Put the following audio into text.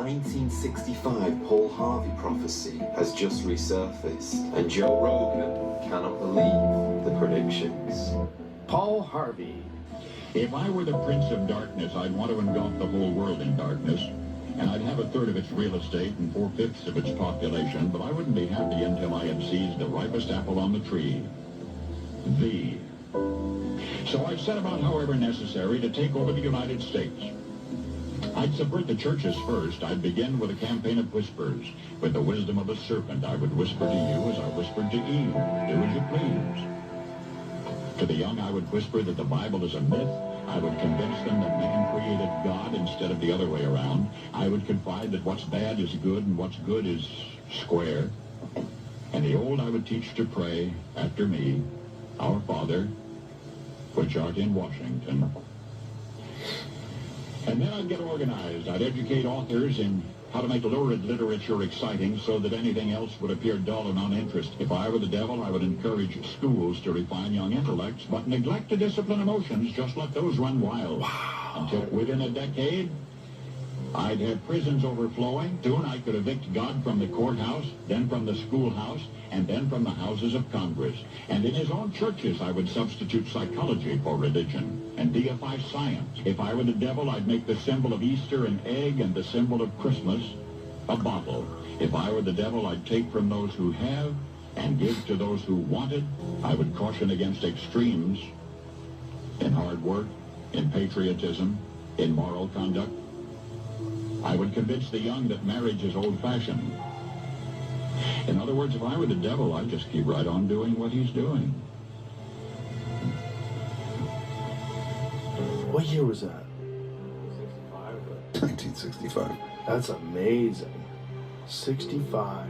1965 Paul Harvey prophecy has just resurfaced, and Joe Rogan cannot believe the predictions. Paul Harvey. If I were the Prince of Darkness, I'd want to engulf the whole world in darkness, and I'd have a third of its real estate and 4/5 of its population, but I wouldn't be happy until I had seized the ripest apple on the tree. Thee. So I'd set about, however necessary, to take over the United States. I'd subvert the churches first. I'd begin with a campaign of whispers. With the wisdom of a serpent, I would whisper to you as I whispered to Eve, do as you please. To the young, I would whisper that the Bible is a myth. I would convince them that man created God instead of the other way around. I would confide that what's bad is good and what's good is square. And the old I would teach to pray after me, Our Father, which art in Washington. And then I'd get organized. I'd educate authors in how to make lurid literature exciting so that anything else would appear dull and uninteresting. If I were the devil, I would encourage schools to refine young intellects, but neglect to discipline emotions. Just let those run wild. Wow. Until within a decade, I'd have prisons overflowing. Soon I could evict God from the courthouse, then from the schoolhouse, and then from the houses of Congress. And in his own churches, I would substitute psychology for religion and deify science. If I were the devil, I'd make the symbol of Easter an egg and the symbol of Christmas a bottle. If I were the devil, I'd take from those who have and give to those who wanted. I would caution against extremes in hard work, in patriotism, in moral conduct. I would convince the young that marriage is old-fashioned. In other words, if I were the devil, I'd just keep right on doing what he's doing. What year was that? 1965. That's amazing. 65.